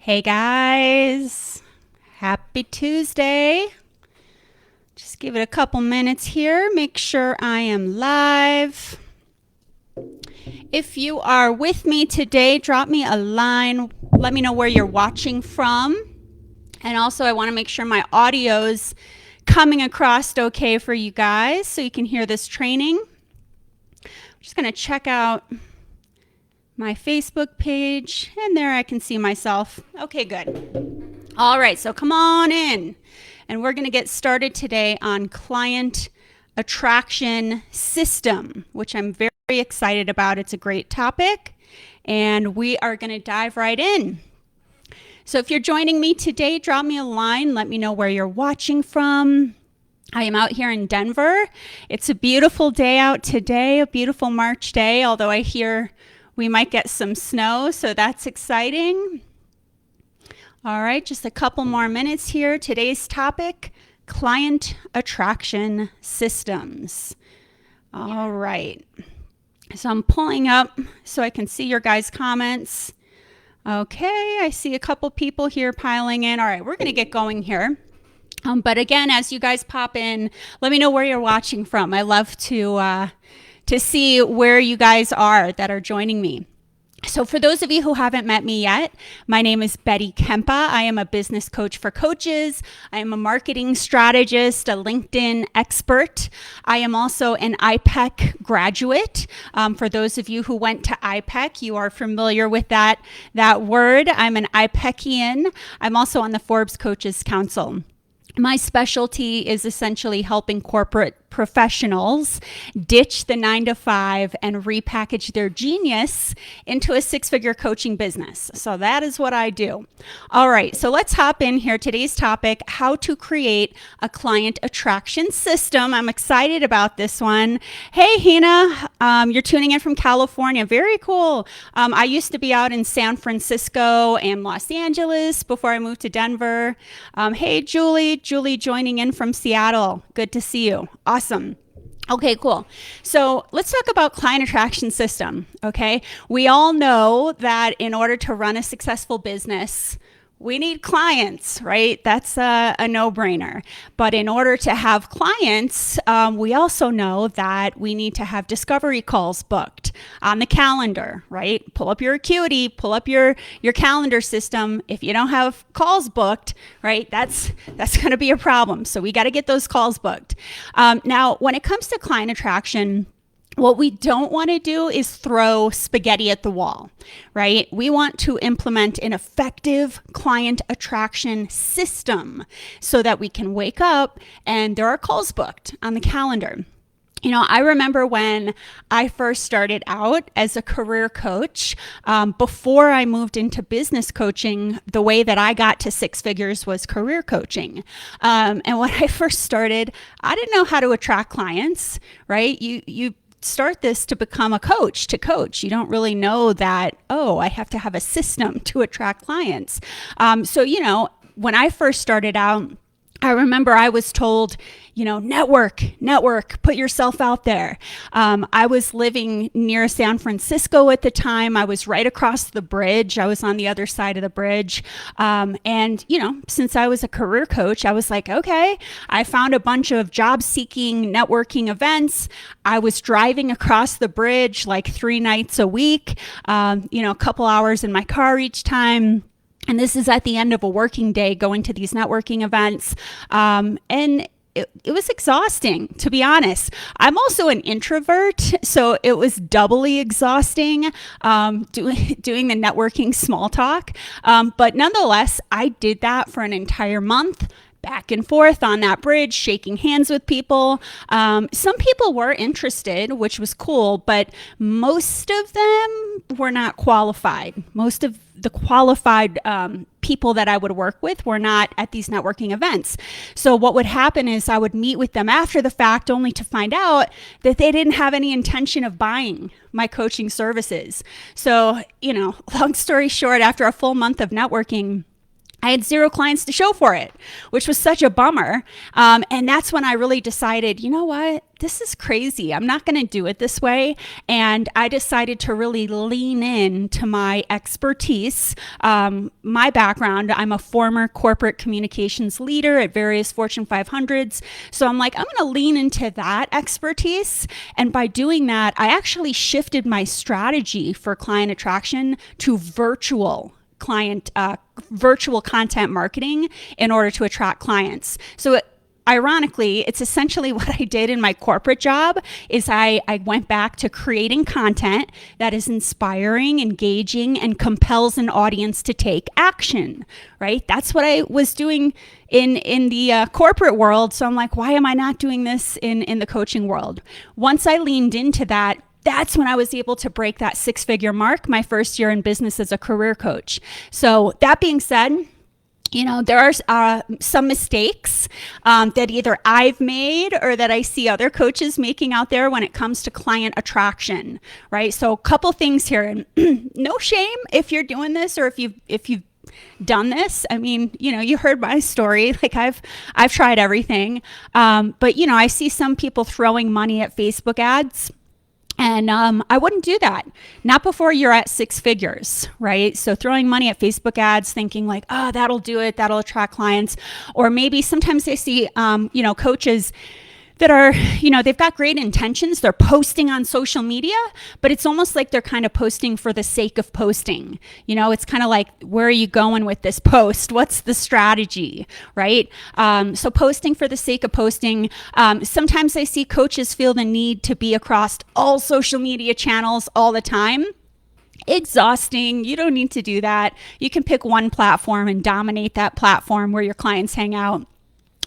Hey guys, happy Tuesday. Just give it a couple minutes here. Make sure I am live. If you are with me today, drop me a line. Let me know where you're watching from. And also, I want to make sure my audio's coming across okay for you guys so you can hear this training. I'm just going to check out my Facebook page, and there I can see myself. Okay, good. All right, so come on in, and we're going to get started today on client attraction system, which I'm very excited about. It's a great topic, and we are going to dive right in. So if you're joining me today, drop me a line. Let me know where you're watching from. I am out here in Denver. It's a beautiful day out today, a beautiful March day, although I hear we might get some snow, so that's exciting. All right, just a couple more minutes here. Today's topic, client attraction systems. All right, so I'm pulling up so I can see your guys' comments. Okay, I see a couple people here piling in. All right, we're gonna get going here. But again, as you guys pop in, let me know where you're watching from. I love to see where you guys are that are joining me. So for those of you who haven't met me yet, my name is Betty Kempa. I am a business coach for coaches. I am a marketing strategist, a LinkedIn expert. I am also an IPEC graduate. For those of you who went to IPEC, you are familiar with that word. I'm an IPECian. I'm also on the Forbes Coaches Council. My specialty is essentially helping corporate professionals ditch the 9-to-5 and repackage their genius into a 6-figure coaching business. So that is what I do. All right, so let's hop in here. Today's topic, how to create a client attraction system. I'm excited about this one. Hey, Hina, you're tuning in from California. Very cool. I used to be out in San Francisco and Los Angeles before I moved to Denver. Hey, Julie joining in from Seattle. Good to see you. Awesome. Okay, cool. So let's talk about client attraction system, okay? We all know that in order to run a successful business, we need clients, right? That's a no-brainer. But in order to have clients, we also know that we need to have discovery calls booked on the calendar, right? Pull up your Acuity, pull up your calendar system. If you don't have calls booked, right, that's going to be a problem. So we got to get those calls booked. Now, when it comes to client attraction, what we don't want to do is throw spaghetti at the wall, right? We want to implement an effective client attraction system so that we can wake up and there are calls booked on the calendar. You know, I remember when I first started out as a career coach, before I moved into business coaching, the way that I got to 6 figures was career coaching. And when I first started, I didn't know how to attract clients, right? You start this to become a coach, to coach. You don't really know that, oh, I have to have a system to attract clients. So, you know, when I first started out, I remember I was told, you know, network, put yourself out there. I was living near San Francisco at the time. I was right across the bridge. I was on the other side of the bridge. And, you know, since I was a career coach, I was like, okay, I found a bunch of job-seeking networking events. I was driving across the bridge like 3 nights a week, you know, a couple hours in my car each time. And this is at the end of a working day going to these networking events. And it was exhausting, to be honest. I'm also an introvert, so it was doubly exhausting doing the networking small talk. But nonetheless, I did that for an entire month. Back and forth on that bridge, shaking hands with people. Some people were interested, which was cool, but most of them were not qualified. Most of the qualified people that I would work with were not at these networking events. So what would happen is I would meet with them after the fact only to find out that they didn't have any intention of buying my coaching services. So, you know, long story short, after a full month of networking, I had 0 clients to show for it, which was such a bummer. And that's when I really decided, you know what? This is crazy. I'm not going to do it this way. And I decided to really lean in to my expertise, my background. I'm a former corporate communications leader at various Fortune 500s. So I'm like, I'm going to lean into that expertise. And by doing that, I actually shifted my strategy for client attraction to virtual content marketing in order to attract clients. So ironically, it's essentially what I did in my corporate job is I went back to creating content that is inspiring, engaging, and compels an audience to take action, right? That's what I was doing in the corporate world. So I'm like, why am I not doing this in the coaching world? Once I leaned into that, that's when I was able to break that 6-figure mark my first year in business as a career coach. So that being said, there are some mistakes that either I've made or that I see other coaches making out there when it comes to client attraction, right? So a couple things here, and no shame if you're doing this or if you've done this. I mean, you heard my story. Like I've tried everything, but I see some people throwing money at Facebook ads. And I wouldn't do that. Not before you're at 6 figures, right? So throwing money at Facebook ads, thinking like, oh, that'll do it. That'll attract clients. Or maybe sometimes I see, coaches that are, they've got great intentions. They're posting on social media, but it's almost like they're kind of posting for the sake of posting. It's kind of like, where are you going with this post? What's the strategy, right? So posting for the sake of posting. Sometimes I see coaches feel the need to be across all social media channels all the time. Exhausting. You don't need to do that. You can pick one platform and dominate that platform where your clients hang out.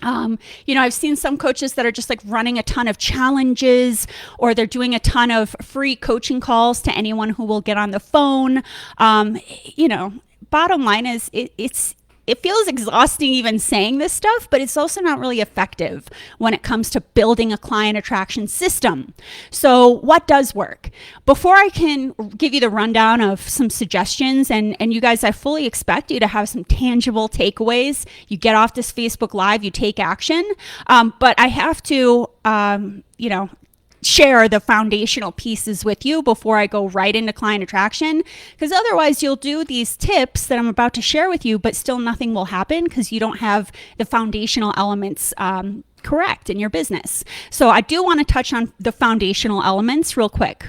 I've seen some coaches that are just like running a ton of challenges, or they're doing a ton of free coaching calls to anyone who will get on the phone. Bottom line is it feels exhausting even saying this stuff, but it's also not really effective when it comes to building a client attraction system. So what does work? Before I can give you the rundown of some suggestions, and you guys, I fully expect you to have some tangible takeaways. You get off this Facebook Live, you take action, but I have to, share the foundational pieces with you before I go right into client attraction, because otherwise you'll do these tips that I'm about to share with you, but still nothing will happen because you don't have the foundational elements correct in your business. So I do want to touch on the foundational elements real quick.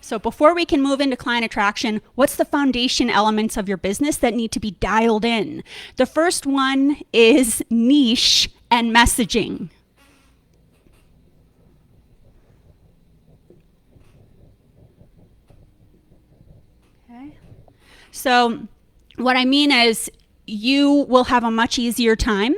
So before we can move into client attraction, what's the foundation elements of your business that need to be dialed in? The first one is niche and messaging. Okay. So what I mean is you will have a much easier time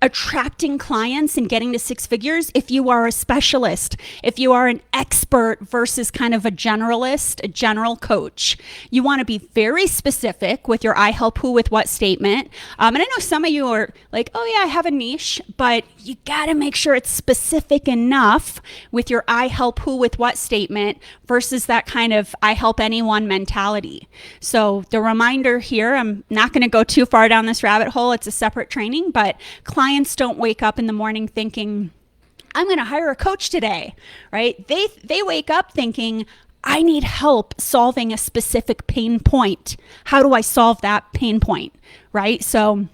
attracting clients and getting to 6 figures if you are a specialist, if you are an expert versus kind of a generalist, a general coach. You want to be very specific with your I help who with what statement. And I know some of you are like, oh yeah, I have a niche, but you got to make sure it's specific enough with your I help who with what statement versus that kind of I help anyone mentality. So the reminder here, I'm not going to go too far down this rabbit hole. It's a separate training, but clients don't wake up in the morning thinking, I'm going to hire a coach today, right? They wake up thinking, I need help solving a specific pain point. How do I solve that pain point, right? So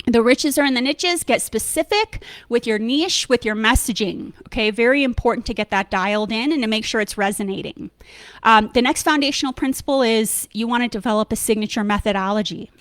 the riches are in the niches. Get specific with your niche, with your messaging, okay? Very important to get that dialed in and to make sure it's resonating. The next foundational principle is you want to develop a signature methodology.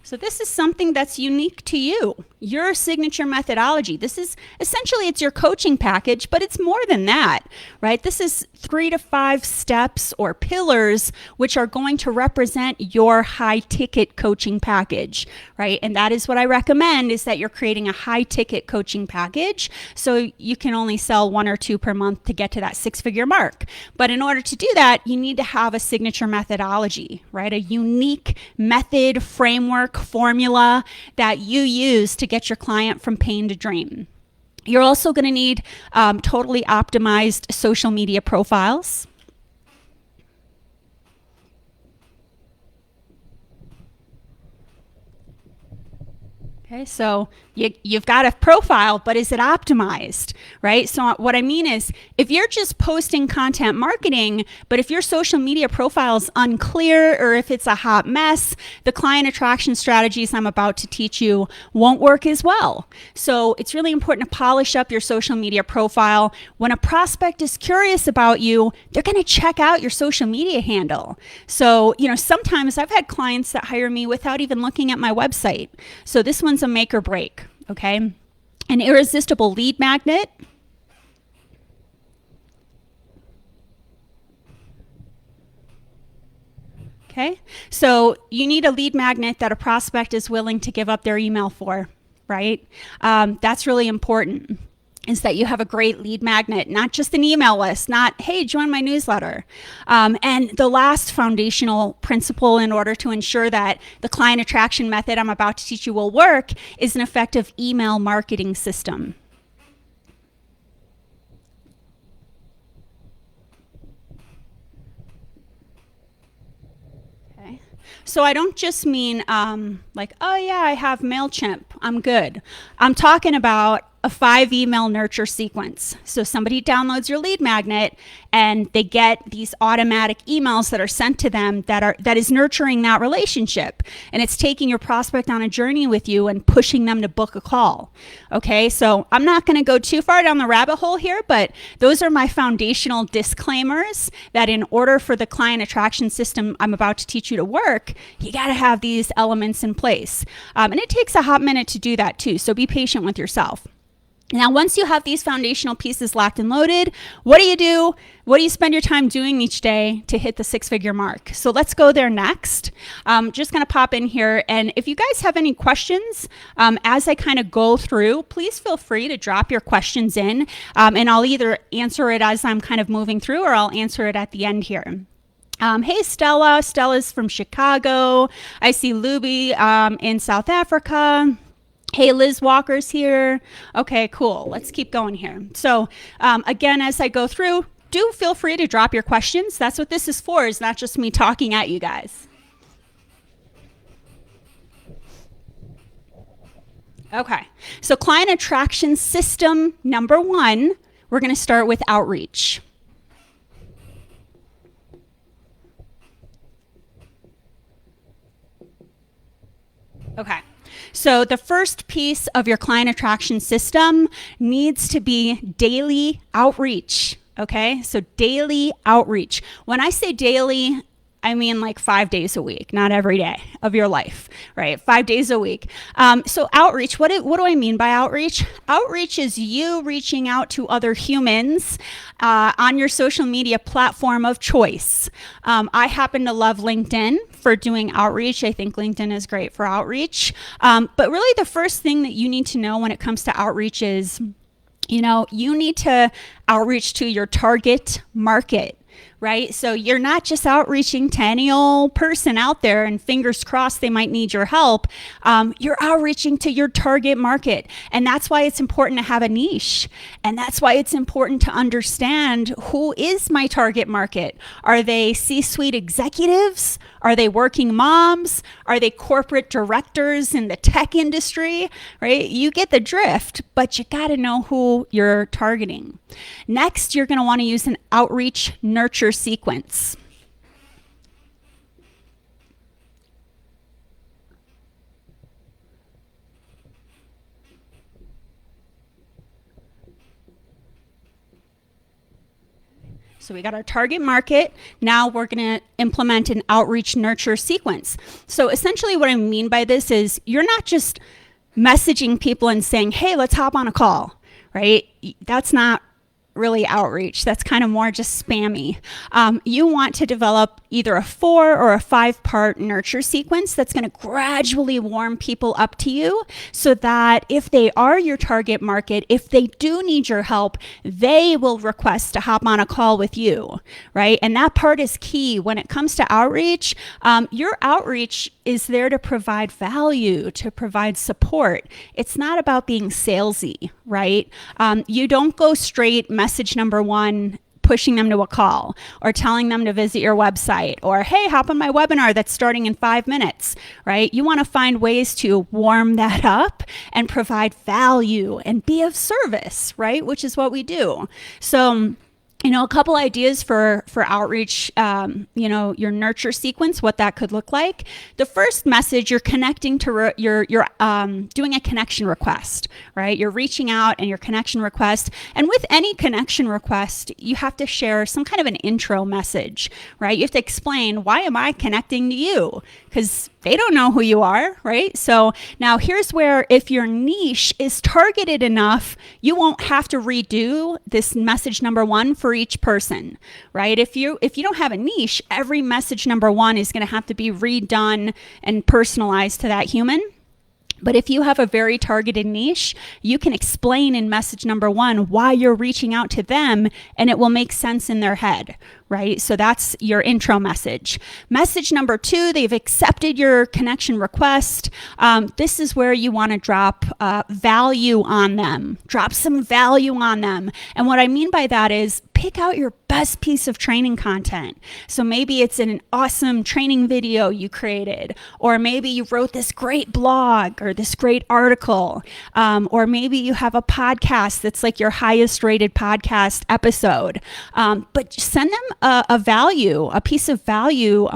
So this is something that's unique to you, your signature methodology. This is essentially, it's your coaching package, but it's more than that, right? This is 3 to 5 steps or pillars which are going to represent your high ticket coaching package, right? And that is what I recommend, is that you're creating a high ticket coaching package so you can only sell 1 or 2 per month to get to that 6-figure mark. But in order to do that, you need to have a signature methodology, right? A unique method, framework, formula that you use to get get your client from pain to dream. You're also going to need totally optimized social media profiles. Okay, so you've got a profile, but is it optimized, right? So what I mean is, if you're just posting content marketing, but if your social media profile is unclear or if it's a hot mess, the client attraction strategies I'm about to teach you won't work as well. So it's really important to polish up your social media profile. When a prospect is curious about you, they're going to check out your social media handle. So, sometimes I've had clients that hire me without even looking at my website. So this one's a make or break. Okay, an irresistible lead magnet. Okay, so you need a lead magnet that a prospect is willing to give up their email for, right? That's really important, is that you have a great lead magnet, not just an email list, not, hey, join my newsletter. And the last foundational principle in order to ensure that the client attraction method I'm about to teach you will work is an effective email marketing system. Okay. So I don't just mean like, oh yeah, I have MailChimp, I'm good. I'm talking about a 5 email nurture sequence. So somebody downloads your lead magnet and they get these automatic emails that are sent to them that is nurturing that relationship. And it's taking your prospect on a journey with you and pushing them to book a call. Okay, so I'm not going to go too far down the rabbit hole here, but those are my foundational disclaimers that in order for the client attraction system I'm about to teach you to work, you got to have these elements in place. And it takes a hot minute to do that too. So be patient with yourself. Now, once you have these foundational pieces locked and loaded, what do you do? What do you spend your time doing each day to hit the 6-figure mark? So let's go there next. Just going to pop in here. And if you guys have any questions as I kind of go through, please feel free to drop your questions in. And I'll either answer it as I'm kind of moving through or I'll answer it at the end here. Hey, Stella. Stella's from Chicago. I see Luby in South Africa. Hey, Liz Walker's here. Okay, cool. Let's keep going here. So again, as I go through, do feel free to drop your questions. That's what this is for, is not just me talking at you guys. Okay, so client attraction system number 1, we're going to start with outreach. Okay. So the first piece of your client attraction system needs to be daily outreach, okay? So daily outreach. When I say daily, I mean like 5 days a week, not every day of your life, right? 5 days a week. So outreach, what do I mean by outreach? Outreach is you reaching out to other humans on your social media platform of choice. I happen to love LinkedIn for doing outreach. I think LinkedIn is great for outreach. But really the first thing that you need to know when it comes to outreach is, you need to outreach to your target market. Right? So you're not just outreaching to any old person out there and fingers crossed they might need your help. You're outreaching to your target market. And that's why it's important to have a niche. And that's why it's important to understand, who is my target market? Are they C-suite executives? Are they working moms? Are they corporate directors in the tech industry? Right? You get the drift, but you got to know who you're targeting. Next, you're going to want to use an outreach nurture sequence. So we got our target market. Now we're going to implement an outreach nurture sequence. So essentially what I mean by this is, you're not just messaging people and saying, hey, let's hop on a call, right? That's not really outreach. That's kind of more just spammy. You want to develop either a 4 or a 5-part nurture sequence that's going to gradually warm people up to you so that if they are your target market, if they do need your help, they will request to hop on a call with you, right? And that part is key when it comes to outreach. Your outreach is there to provide value, to provide support. It's not about being salesy, right? You don't go straight message number 1, pushing them to a call or telling them to visit your website or, hey, hop on my webinar that's starting in 5 minutes, right? You want to find ways to warm that up and provide value and be of service, right? Which is what we do. So, a couple ideas for outreach, your nurture sequence, what that could look like. The first message, you're connecting to, you're doing a connection request, right? You're reaching out and your connection request. And with any connection request, you have to share some kind of an intro message, right? You have to explain, why am I connecting to you? Because they don't know who you are, right? So now here's where, if your niche is targeted enough, you won't have to redo this message number 1 for each person, right? If you don't have a niche, every message number 1 is going to have to be redone and personalized to that human. But if you have a very targeted niche, you can explain in message number 1 why you're reaching out to them, and it will make sense in their head, right? So that's your intro message. Message number 2, they've accepted your connection request. This is where you want to drop value on them. Drop some value on them. And what I mean by that is pick out your best piece of training content. So maybe it's an awesome training video you created, or maybe you wrote this great blog or this great article, or maybe you have a podcast that's like your highest rated podcast episode. But send them a piece of value,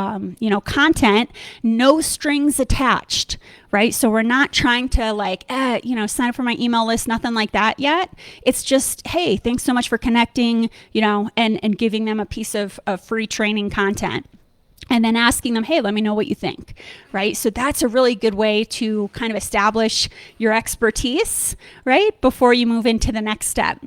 content, no strings attached. Right? So we're not trying to sign up for my email list, nothing like that yet. It's just, hey, thanks so much for connecting, and giving them a piece of free training content. And then asking them, hey, let me know what you think, right? So that's a really good way to kind of establish your expertise, right? Before you move into the next step.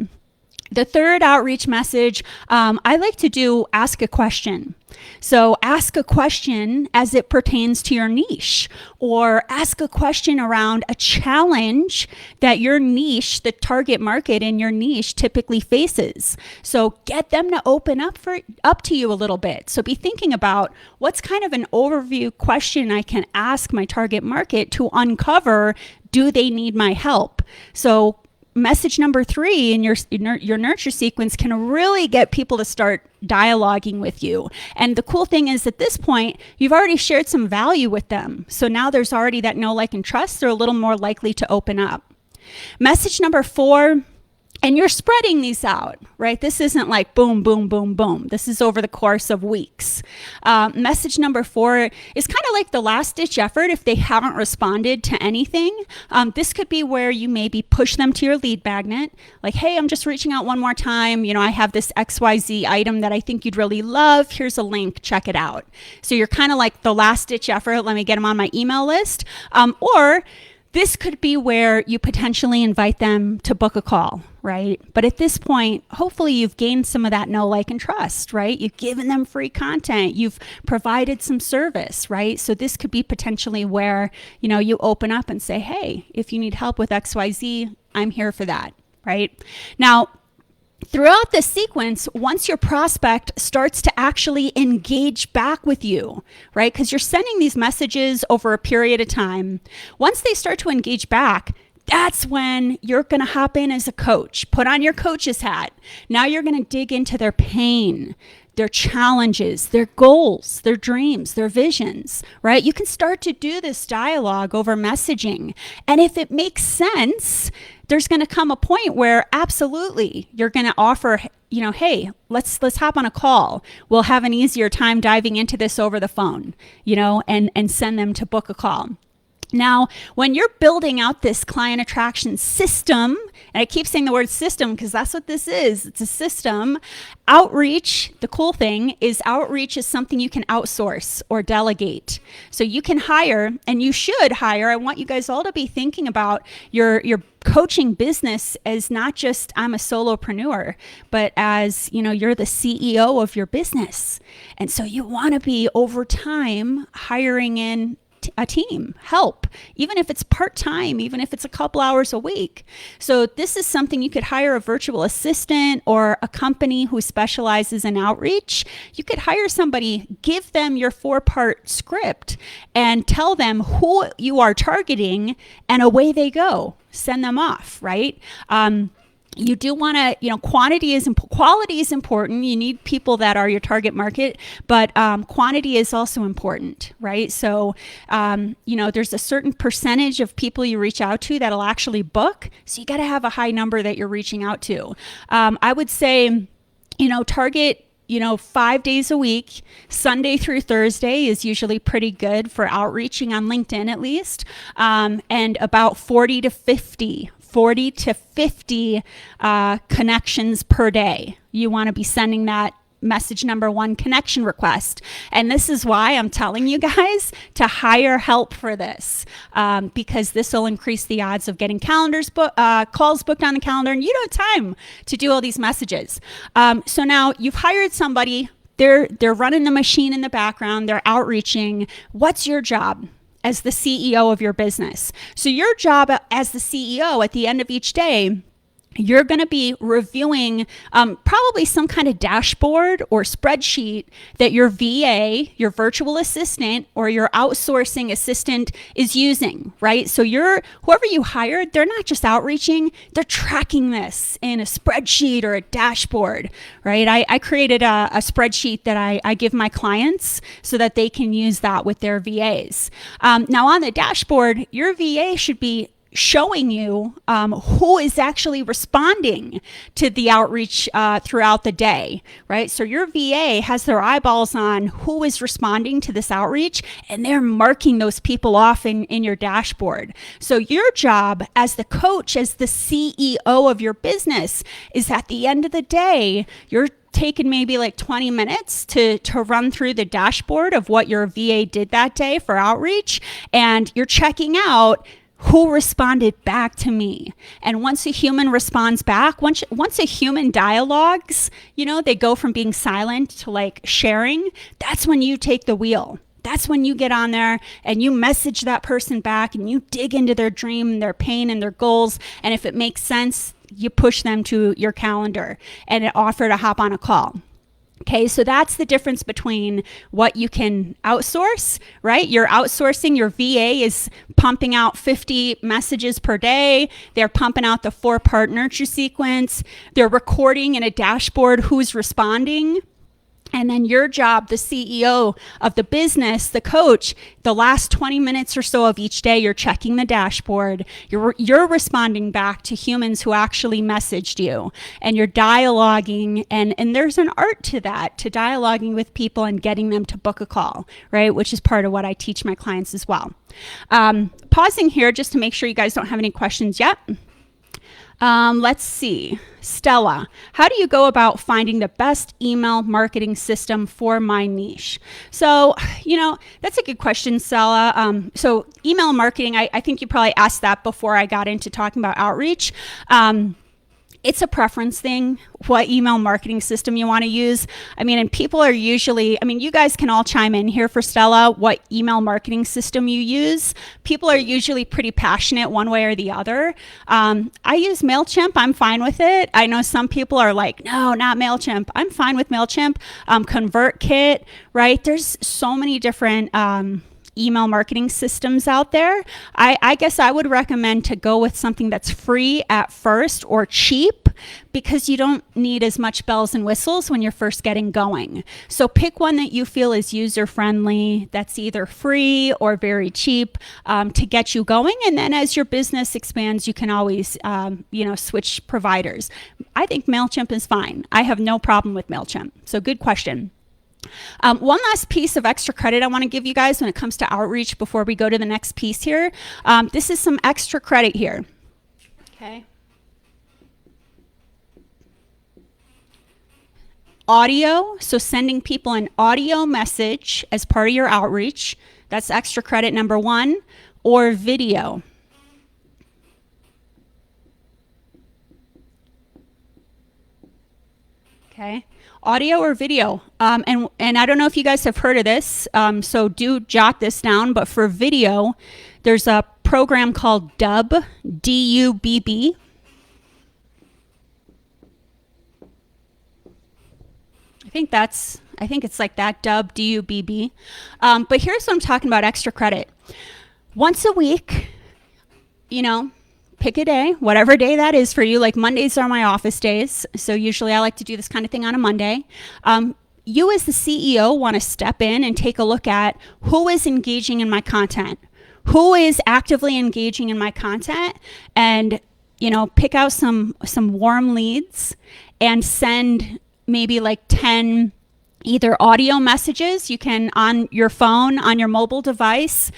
The third outreach message, I like to do ask a question. So ask a question as it pertains to your niche, or ask a question around a challenge that your niche, the target market in your niche, typically faces. So get them to open up to you a little bit. So be thinking about what's kind of an overview question I can ask my target market to uncover, do they need my help? So message number 3 in your nurture sequence can really get people to start dialoguing with you. And the cool thing is, at this point, you've already shared some value with them. So now there's already that know, like, and trust. They're a little more likely to open up. Message number 4, and you're spreading these out, right? This isn't like boom, boom, boom, boom. This is over the course of weeks. Message number 4 is kind of like the last ditch effort if they haven't responded to anything. This could be where you maybe push them to your lead magnet. Like, hey, I'm just reaching out one more time. I have this XYZ item that I think you'd really love. Here's a link, check it out. So you're kind of like the last ditch effort. Let me get them on my email list. Or this could be where you potentially invite them to book a call, right? But at this point, hopefully you've gained some of that know, like, and trust, right? You've given them free content. You've provided some service, right? So this could be potentially where, you open up and say, hey, if you need help with XYZ, I'm here for that, right? Now, throughout this sequence, once your prospect starts to actually engage back with you, right? Because you're sending these messages over a period of time. Once they start to engage back, that's when you're going to hop in as a coach. Put on your coach's hat. Now you're going to dig into their pain, their challenges, their goals, their dreams, their visions, right? You can start to do this dialogue over messaging. And if it makes sense, there's going to come a point where absolutely you're going to offer, hey, let's hop on a call. We'll have an easier time diving into this over the phone, and send them to book a call. Now, when you're building out this client attraction system, and I keep saying the word system because that's what this is, it's a system. Outreach, the cool thing is outreach is something you can outsource or delegate. So you can hire, and you should hire. I want you guys all to be thinking about your coaching business as not just I'm a solopreneur, but as, you're the CEO of your business. And so you want to be over time hiring in a team, help, even if it's part-time, even if it's a couple hours a week. So this is something you could hire a virtual assistant or a company who specializes in outreach. You could hire somebody, give them your 4-part script and tell them who you are targeting, and away they go. Send them off, right? You do want to, quality is important. You need people that are your target market, but quantity is also important, right? So, there's a certain percentage of people you reach out to that'll actually book. So you got to have a high number that you're reaching out to. I would say, target 5 days a week. Sunday through Thursday is usually pretty good for outreaching on LinkedIn, at least, and about 40 to 50 connections per day. You want to be sending that message number 1 connection request. And this is why I'm telling you guys to hire help for this, because this will increase the odds of getting calls booked on the calendar, and you don't have time to do all these messages. So now you've hired somebody, they're running the machine in the background, they're outreaching. What's your job as the CEO of your business? So your job as the CEO at the end of each day, you're going to be reviewing probably some kind of dashboard or spreadsheet that your VA, your virtual assistant, or your outsourcing assistant is using, right? So whoever you hired, they're not just outreaching, they're tracking this in a spreadsheet or a dashboard, right? I created a spreadsheet that I give my clients so that they can use that with their VAs. Now on the dashboard, your VA should be showing you who is actually responding to the outreach throughout the day, right? So your VA has their eyeballs on who is responding to this outreach, and they're marking those people off in your dashboard. So your job as the coach, as the CEO of your business, is at the end of the day, you're taking maybe like 20 minutes to run through the dashboard of what your VA did that day for outreach, and you're checking out who responded back to me. And once a human responds back, once a human dialogues, they go from being silent to like sharing, that's when you take the wheel. That's when you get on there and you message that person back and you dig into their dream, their pain, and their goals. And if it makes sense, you push them to your calendar and offer to hop on a call. Okay, so that's the difference between what you can outsource, right? You're outsourcing, your VA is pumping out 50 messages per day. They're pumping out the 4-part nurture sequence. They're recording in a dashboard who's responding. And then your job, the CEO of the business, the coach, the last 20 minutes or so of each day, you're checking the dashboard. You're responding back to humans who actually messaged you, and you're dialoguing. And there's an art to that, to dialoguing with people and getting them to book a call, right? Which is part of what I teach my clients as well. Pausing here just to make sure you guys don't have any questions yet. Let's see. Stella, how do you go about finding the best email marketing system for my niche? So, that's a good question, Stella. So email marketing, I think you probably asked that before I got into talking about outreach. It's a preference thing, what email marketing system you want to use. And people are usually, you guys can all chime in here for Stella, what email marketing system you use. People are usually pretty passionate one way or the other. I use MailChimp. I'm fine with it. I know some people are like, no, not MailChimp. I'm fine with MailChimp. ConvertKit, right? There's so many different email marketing systems out there. I guess I would recommend to go with something that's free at first or cheap, because you don't need as much bells and whistles when you're first getting going. So pick one that you feel is user friendly, that's either free or very cheap, to get you going. And then as your business expands, you can always switch providers. I think MailChimp is fine. I have no problem with MailChimp. So good question. One last piece of extra credit I want to give you guys when it comes to outreach before we go to the next piece here. This is some extra credit here. Okay. Audio, so sending people an audio message as part of your outreach, that's extra credit number 1, or video. Okay, audio or video. And I don't know if you guys have heard of this, so do jot this down, but for video, there's a program called Dubb, D-U-B-B. I think it's like that, Dubb, D-U-B-B. But here's what I'm talking about, extra credit. Once a week, pick a day, whatever day that is for you. Like Mondays are my office days, so usually I like to do this kind of thing on a Monday. You as the CEO want to step in and take a look at who is engaging in my content, who is actively engaging in my content, and pick out some warm leads and send maybe like 10 either audio messages you can on your phone, on your mobile device,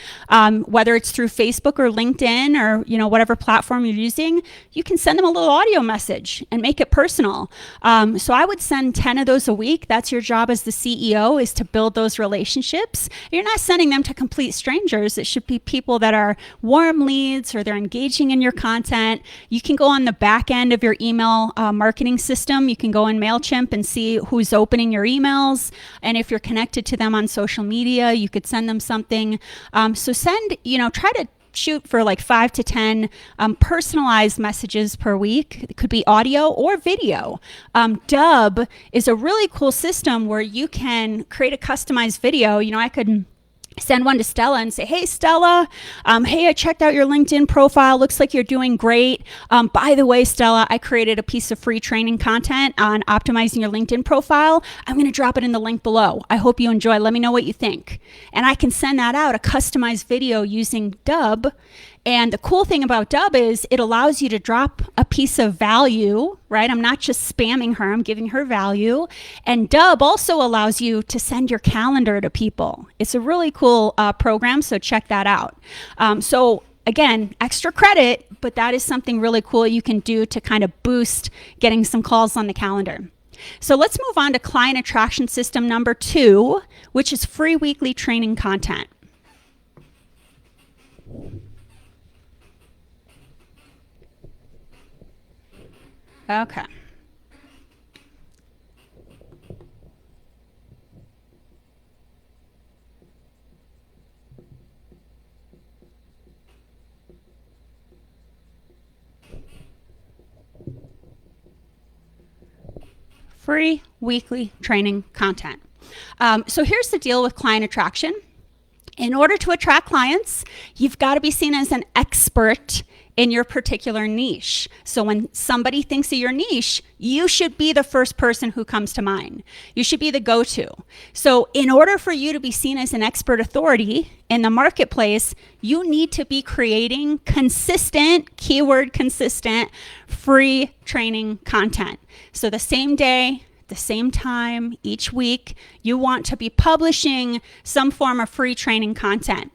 whether it's through Facebook or LinkedIn or whatever platform you're using, you can send them a little audio message and make it personal. So I would send 10 of those a week. That's your job as the CEO, is to build those relationships. You're not sending them to complete strangers. It should be people that are warm leads or they're engaging in your content. You can go on the back end of your email marketing system. You can go in MailChimp and see who's opening your emails. And if you're connected to them on social media, you could send them something. So try to shoot for like 5 to 10 personalized messages per week. It could be audio or video. Dubb is a really cool system where you can create a customized video. I could send one to Stella and say, hey, Stella, hey, I checked out your LinkedIn profile. Looks like you're doing great. By the way, Stella, I created a piece of free training content on optimizing your LinkedIn profile. I'm going to drop it in the link below. I hope you enjoy. Let me know what you think. And I can send that out, a customized video using Dubb. And the cool thing about Dubb is it allows you to drop a piece of value, right? I'm not just spamming her, I'm giving her value. And Dubb also allows you to send your calendar to people. It's a really cool program, so check that out. So again, extra credit, but that is something really cool you can do to kind of boost getting some calls on the calendar. So let's move on to client attraction system number 2, which is free weekly training content. Okay. Free weekly training content. So here's the deal with client attraction. In order to attract clients, you've got to be seen as an expert in your particular niche. So when somebody thinks of your niche, you should be the first person who comes to mind. You should be the go-to. So in order for you to be seen as an expert authority in the marketplace, you need to be creating consistent, keyword consistent, free training content. So the same day, the same time, each week, you want to be publishing some form of free training content.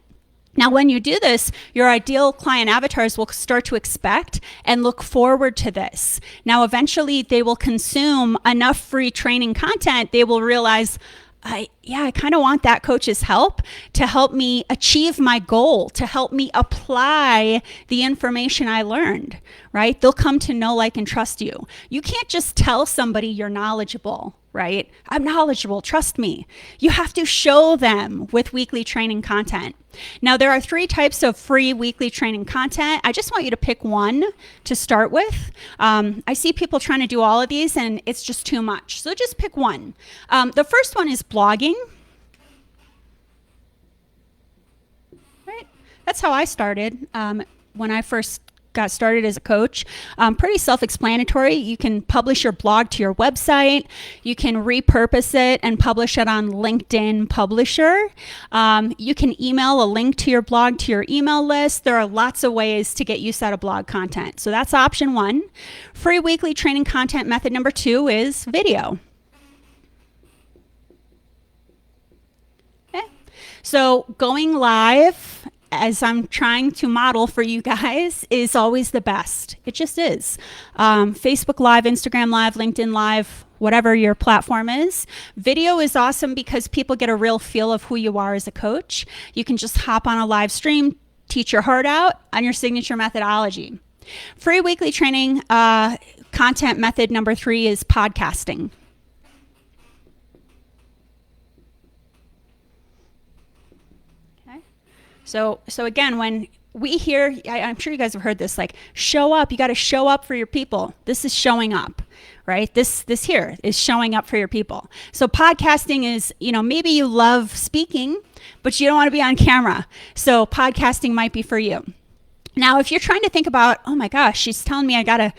Now, when you do this, your ideal client avatars will start to expect and look forward to this. Now, eventually, they will consume enough free training content. They will realize, I kind of want that coach's help to help me achieve my goal, to help me apply the information I learned, right? They'll come to know, like, and trust you. You can't just tell somebody you're knowledgeable, right? I'm knowledgeable, trust me. You have to show them with weekly training content. Now, there are 3 types of free weekly training content. I just want you to pick one to start with. I see people trying to do all of these and it's just too much. So just pick one. The first one is blogging. Right? That's how I started when I first got started as a coach. Pretty self-explanatory. You can publish your blog to your website. You can repurpose it and publish it on LinkedIn Publisher. You can email a link to your blog to your email list. There are lots of ways to get use out of blog content. So that's option 1. Free weekly training content method number 2 is video. So going live, as I'm trying to model for you guys, is always the best. It just is. Facebook Live, Instagram Live, LinkedIn Live, whatever your platform is. Video is awesome because people get a real feel of who you are as a coach. You can just hop on a live stream, teach your heart out on your signature methodology. Free weekly training content method number 3 is podcasting. Okay. So again, when we hear, I'm sure you guys have heard this, like, show up, you got to show up for your people. This is showing up, right? This here is showing up for your people. So podcasting is, maybe you love speaking, but you don't want to be on camera. So podcasting might be for you. Now, if you're trying to think about, oh my gosh, she's telling me I got to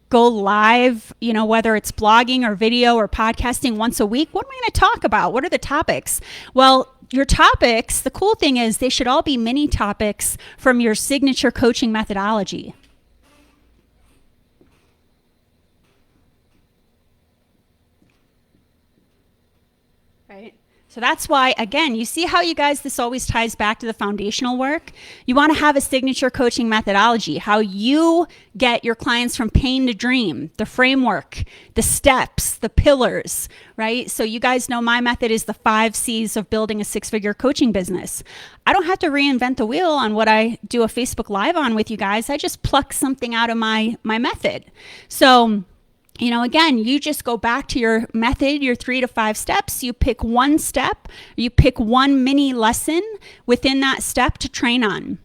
go live, whether it's blogging or video or podcasting once a week, what am I going to talk about? What are the topics? Well, your topics, the cool thing is they should all be mini topics from your signature coaching methodology. Right? So that's why, again, you see how you guys, this always ties back to the foundational work. You want to have a signature coaching methodology, how you get your clients from pain to dream, the framework, the steps, the pillars, right? So you guys know my method is the 5 C's of building a 6-figure coaching business. I don't have to reinvent the wheel on what I do a Facebook Live on with you guys. I just pluck something out of my method. So again, you just go back to your method, your 3 to 5 steps. You pick one step, you pick one mini lesson within that step to train on.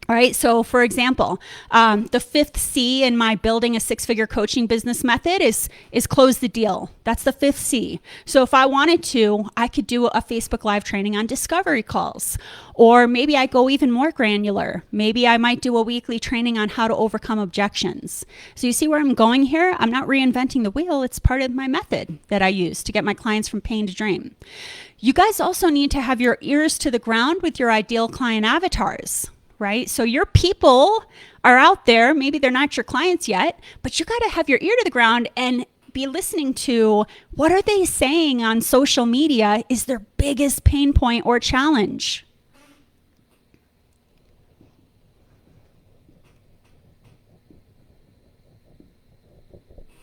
All right. So for example, the 5th C in my building a 6-figure coaching business method is close the deal. That's the 5th C. So if I wanted to, I could do a Facebook Live training on discovery calls, or maybe I go even more granular. Maybe I might do a weekly training on how to overcome objections. So you see where I'm going here? I'm not reinventing the wheel. It's part of my method that I use to get my clients from pain to dream. You guys also need to have your ears to the ground with your ideal client avatars. Right? So your people are out there. Maybe they're not your clients yet, but you got to have your ear to the ground and be listening to what are they saying on social media is their biggest pain point or challenge.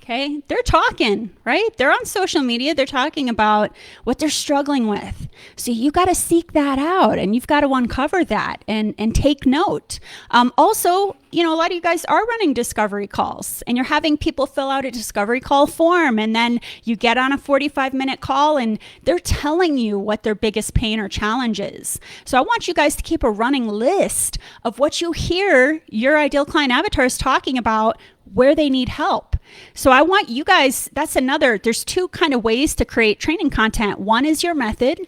Okay, they're talking, right? They're on social media. They're talking about what they're struggling with. So you got to seek that out, and you've got to uncover that and take note. Also, a lot of you guys are running discovery calls, and you're having people fill out a discovery call form, and then you get on a 45-minute call, and they're telling you what their biggest pain or challenge is. So I want you guys to keep a running list of what you hear your ideal client avatars talking about, where they need help. So I want you guys, there's 2 kind of ways to create training content. One is your method.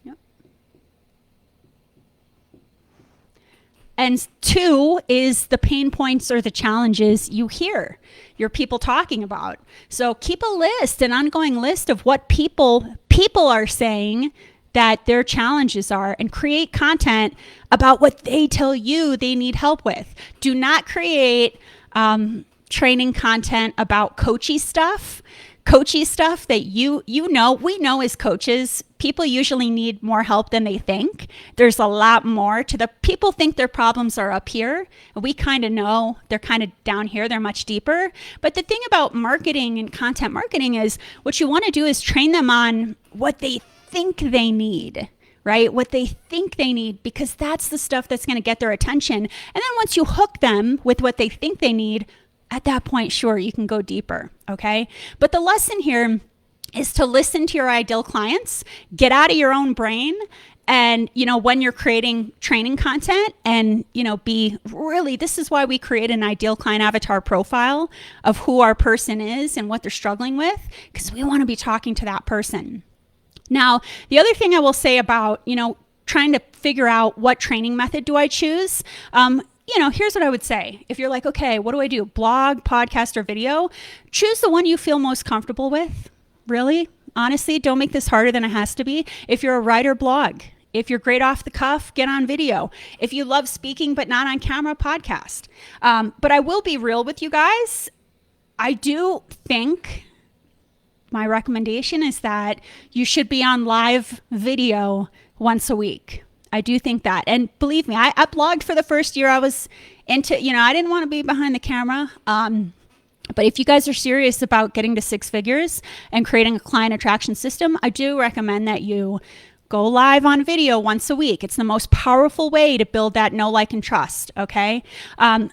Yep. And 2 is the pain points or the challenges you hear your people talking about. So keep a list, an ongoing list of what people are saying that their challenges are, and create content about what they tell you they need help with. Do not create training content about coachy stuff that we know as coaches, people usually need more help than they think. There's a lot more to the people think their problems are up here. We kind of know they're kind of down here. They're much deeper. But the thing about marketing and content marketing is what you want to do is train them on what they think they need, right? What they think they need, because that's the stuff that's going to get their attention. And then once you hook them with what they think they need, at that point, sure, you can go deeper, okay? But the lesson here is to listen to your ideal clients, get out of your own brain, and, when you're creating training content, and, this is why we create an ideal client avatar profile of who our person is and what they're struggling with, because we want to be talking to that person. Now, the other thing I will say about, trying to figure out what training method do I choose, here's what I would say. If you're like, okay, what do I do? Blog, podcast, or video? Choose the one you feel most comfortable with. Really? Honestly, don't make this harder than it has to be. If you're a writer, blog. If you're great off the cuff, get on video. If you love speaking but not on camera, podcast. But I will be real with you guys. I do think my recommendation is that you should be on live video once a week. I do think that. And believe me, I blogged for the first year I was into, I didn't want to be behind the camera. But if you guys are serious about getting to 6 figures and creating a client attraction system, I do recommend that you go live on video once a week. It's the most powerful way to build that know, like, and trust, okay?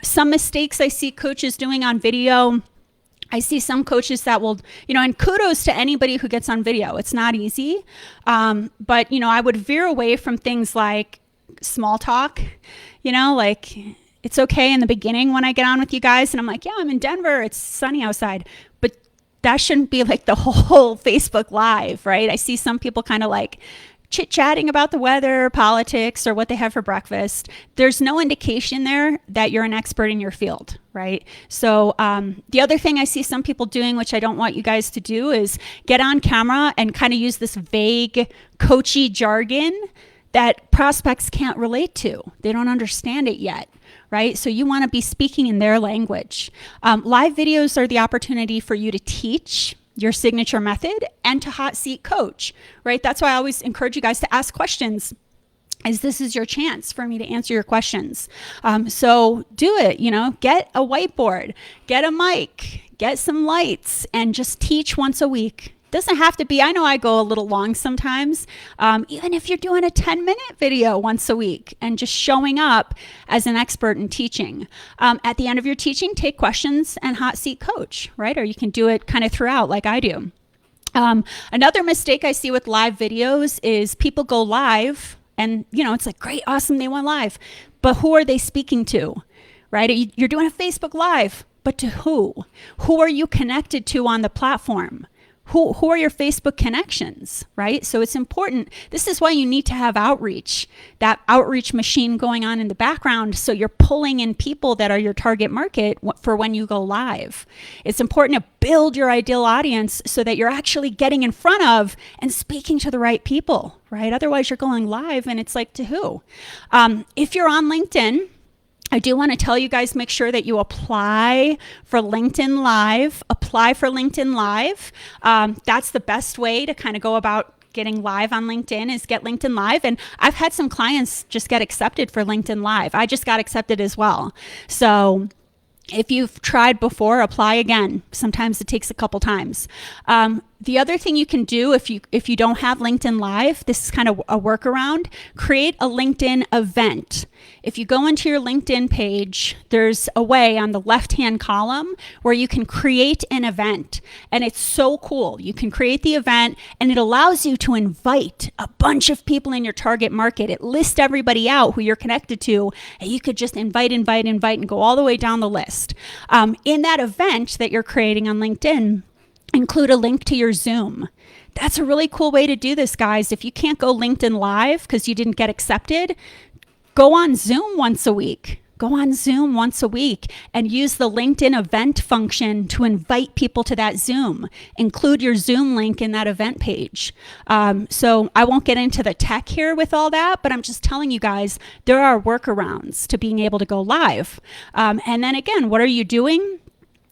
Some mistakes I see coaches doing on video, I see some coaches that will, and kudos to anybody who gets on video. It's not easy. But, I would veer away from things like small talk, like it's okay in the beginning when I get on with you guys and I'm like, yeah, I'm in Denver. It's sunny outside. But that shouldn't be like the whole Facebook Live, right? I see some people kind of like chit-chatting about the weather, politics, or what they have for breakfast. There's no indication there that you're an expert in your field, right? So the other thing I see some people doing, which I don't want you guys to do, is get on camera and kind of use this vague, coachy jargon that prospects can't relate to. They don't understand it yet, right? So you want to be speaking in their language. Live videos are the opportunity for you to teach your signature method and to hot seat coach, right? That's why I always encourage you guys to ask questions, as this is your chance for me to answer your questions. So do it, get a whiteboard, get a mic, get some lights, and just teach once a week. Doesn't have to be, I know I go a little long sometimes, even if you're doing a 10-minute video once a week and just showing up as an expert in teaching. At the end of your teaching, take questions and hot seat coach, right? Or you can do it kind of throughout like I do. Another mistake I see with live videos is people go live and, it's like, great, awesome, they went live. But who are they speaking to, right? You're doing a Facebook Live, but to who? Who are you connected to on the platform? Who are your Facebook connections, right? So it's important. This is why you need to have outreach, that outreach machine going on in the background, so you're pulling in people that are your target market for when you go live. It's important to build your ideal audience so that you're actually getting in front of and speaking to the right people, right? Otherwise, you're going live and it's like, to who? If you're on LinkedIn, I do want to tell you guys, make sure that you apply for LinkedIn Live. Apply for LinkedIn Live. That's the best way to kind of go about getting live on LinkedIn, is get LinkedIn Live. And I've had some clients just get accepted for LinkedIn Live. I just got accepted as well. So if you've tried before, apply again. Sometimes it takes a couple times. The other thing you can do if you don't have LinkedIn Live, this is kind of a workaround, create a LinkedIn event. If you go into your LinkedIn page, there's a way on the left-hand column where you can create an event. And it's so cool. You can create the event and it allows you to invite a bunch of people in your target market. It lists everybody out who you're connected to, and you could just invite, and go all the way down the list. In that event that you're creating on LinkedIn, include a link to your Zoom. That's a really cool way to do this, guys. If you can't go LinkedIn Live because you didn't get accepted, go on Zoom once a week. Go on Zoom once a week and use the LinkedIn event function to invite people to that Zoom. Include your Zoom link in that event page. So I won't get into the tech here with all that, but I'm just telling you guys, there are workarounds to being able to go live. And then again, what are you doing?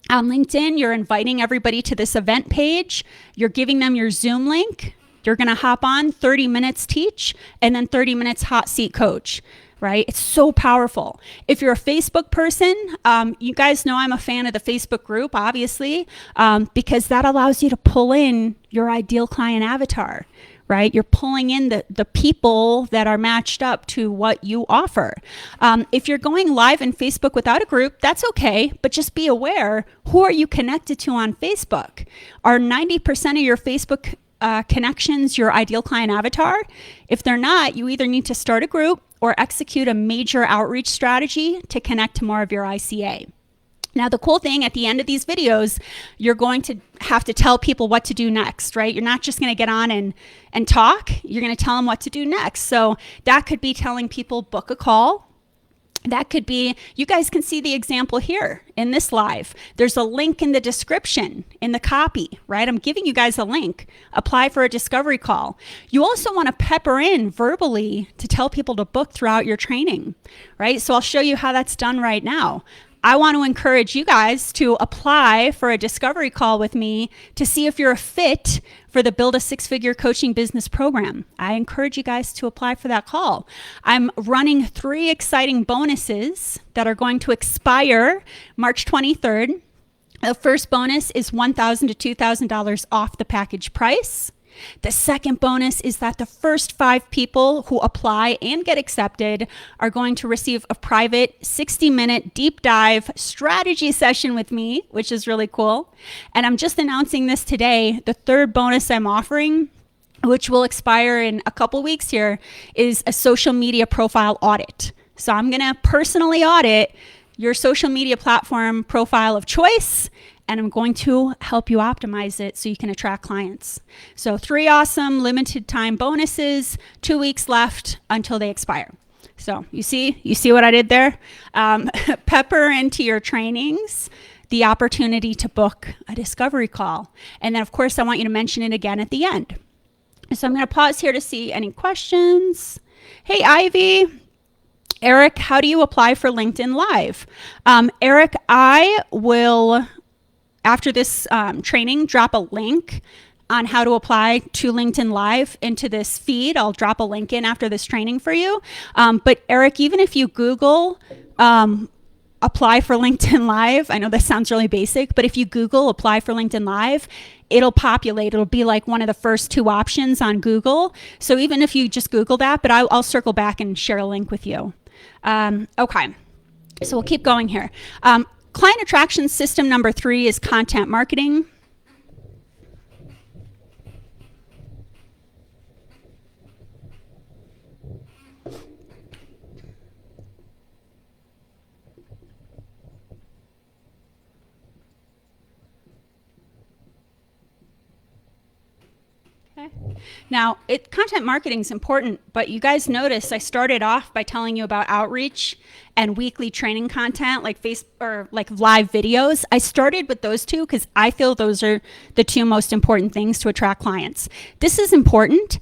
On LinkedIn, you're inviting everybody to this event page. You're giving them your Zoom link. You're going to hop on, 30 minutes teach, and then 30 minutes hot seat coach, right? It's so powerful. If you're a Facebook person, you guys know I'm a fan of the Facebook group, obviously, because that allows you to pull in your ideal client avatar, right? You're pulling in the people that are matched up to what you offer. If you're going live in Facebook without a group, that's okay, but just be aware, who are you connected to on Facebook? Are 90% of your Facebook connections your ideal client avatar? If they're not, you either need to start a group or execute a major outreach strategy to connect to more of your ICA. Now, the cool thing at the end of these videos, you're going to have to tell people what to do next, right? You're not just going to get on and talk. You're going to tell them what to do next. So that could be telling people book a call. That could be, you guys can see the example here in this live. There's a link in the description, in the copy, right? I'm giving you guys a link. Apply for a discovery call. You also want to pepper in verbally to tell people to book throughout your training, right? So I'll show you how that's done right now. I want to encourage you guys to apply for a discovery call with me to see if you're a fit for the Build a Six-Figure Coaching Business Program. I encourage you guys to apply for that call. I'm running 3 exciting bonuses that are going to expire March 23rd. The first bonus is $1,000 to $2,000 off the package price. The second bonus is that the first 5 people who apply and get accepted are going to receive a private 60-minute deep dive strategy session with me, which is really cool. And I'm just announcing this today. The third bonus I'm offering, which will expire in a couple weeks here, is a social media profile audit. So I'm going to personally audit your social media platform profile of choice, and I'm going to help you optimize it so you can attract clients. So 3 awesome limited time bonuses, 2 weeks left until they expire. So you see what I did there? Pepper into your trainings the opportunity to book a discovery call. And then of course I want you to mention it again at the end. So I'm going to pause here to see any questions. Hey, Ivy. Eric, how do you apply for LinkedIn Live? Eric, I will, after this training, drop a link on how to apply to LinkedIn Live into this feed. I'll drop a link in after this training for you. But Eric, even if you Google apply for LinkedIn Live, I know this sounds really basic, but if you Google apply for LinkedIn Live, it'll populate. It'll be like one of the first 2 options on Google. So even if you just Google that, but I'll circle back and share a link with you. Okay, so we'll keep going here. Client attraction system number 3 is content marketing. Now, content marketing is important, but you guys notice I started off by telling you about outreach and weekly training content like live videos. I started with those 2 because I feel those are the 2 most important things to attract clients. This is important,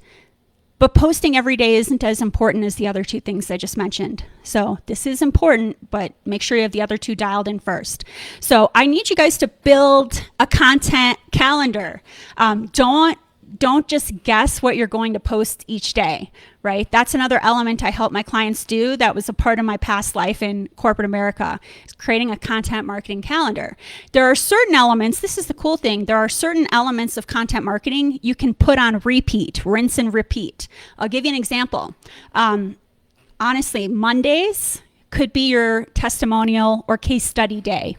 but posting every day isn't as important as the other 2 things I just mentioned. So this is important, but make sure you have the other 2 dialed in first. So I need you guys to build a content calendar. Don't just guess what you're going to post each day, right? That's another element I help my clients do. That was a part of my past life in corporate America, is creating a content marketing calendar. There are certain elements, this is the cool thing, there are certain elements of content marketing you can put on repeat, rinse and repeat. I'll give you an example. Honestly, Mondays could be your testimonial or case study day.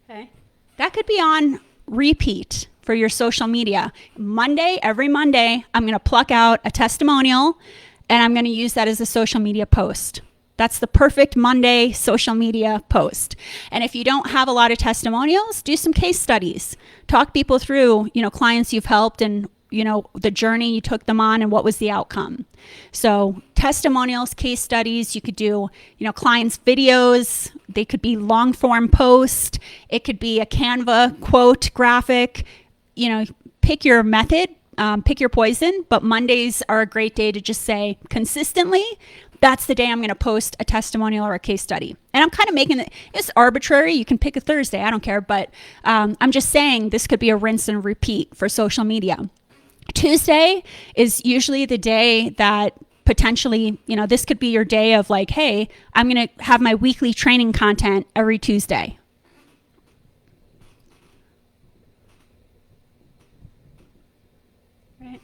Okay. That could be on repeat for your social media. Every Monday, I'm going to pluck out a testimonial and I'm going to use that as a social media post. That's the perfect Monday social media post. And if you don't have a lot of testimonials, do some case studies. Talk people through, clients you've helped and the journey you took them on and what was the outcome. So testimonials, case studies, you could do, clients' videos. They could be long form post. It could be a Canva quote graphic, pick your method, pick your poison, but Mondays are a great day to just say consistently, that's the day I'm going to post a testimonial or a case study. And I'm kind of making it's arbitrary. You can pick a Thursday. I don't care. But I'm just saying this could be a rinse and repeat for social media. Tuesday is usually the day that potentially, this could be your day of like, hey, I'm going to have my weekly training content every Tuesday. Right.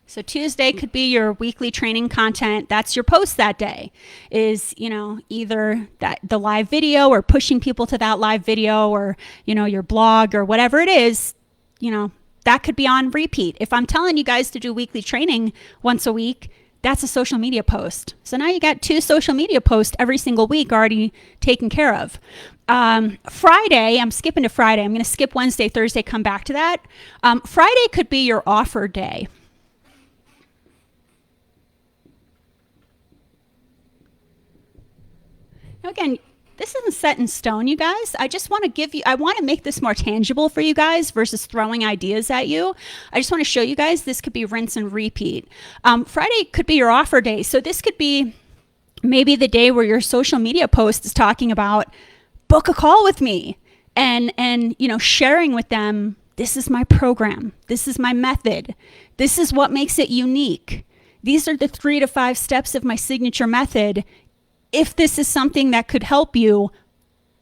So Tuesday could be your weekly training content. That's your post that day is, either the live video or pushing people to that live video or, your blog or whatever it is, that could be on repeat. If I'm telling you guys to do weekly training once a week, that's a social media post. So now you got 2 social media posts every single week already taken care of. Friday, I'm skipping to Friday. I'm going to skip Wednesday, Thursday, come back to that. Friday could be your offer day. Again, this isn't set in stone, you guys. I just want to I want to make this more tangible for you guys versus throwing ideas at you. I just want to show you guys this could be rinse and repeat. Friday could be your offer day. So this could be maybe the day where your social media post is talking about book a call with me and sharing with them, this is my program. This is my method. This is what makes it unique. These are the 3 to 5 steps of my signature method. If this is something that could help you,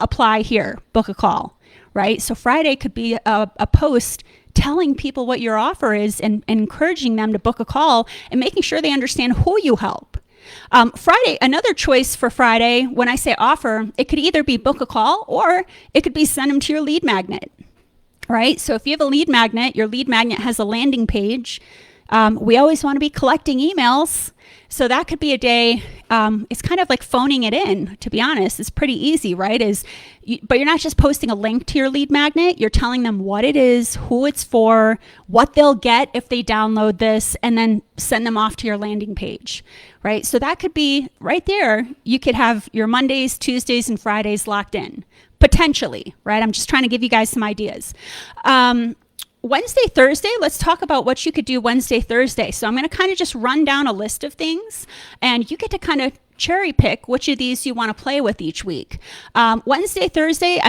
apply here, book a call, right? So Friday could be a post telling people what your offer is and encouraging them to book a call and making sure they understand who you help. Friday, another choice for Friday, when I say offer, it could either be book a call or it could be send them to your lead magnet, right? So if you have a lead magnet, your lead magnet has a landing page. We always want to be collecting emails. So that could be a day. It's kind of like phoning it in, to be honest. It's pretty easy, right? But you're not just posting a link to your lead magnet. You're telling them what it is, who it's for, what they'll get if they download this, and then send them off to your landing page, right? So that could be right there. You could have your Mondays, Tuesdays, and Fridays locked in, potentially, right? I'm just trying to give you guys some ideas. Wednesday, Thursday, let's talk about what you could do Wednesday, Thursday. So I'm going to kind of just run down a list of things, and you get to kind of cherry pick which of these you want to play with each week. Wednesday, Thursday,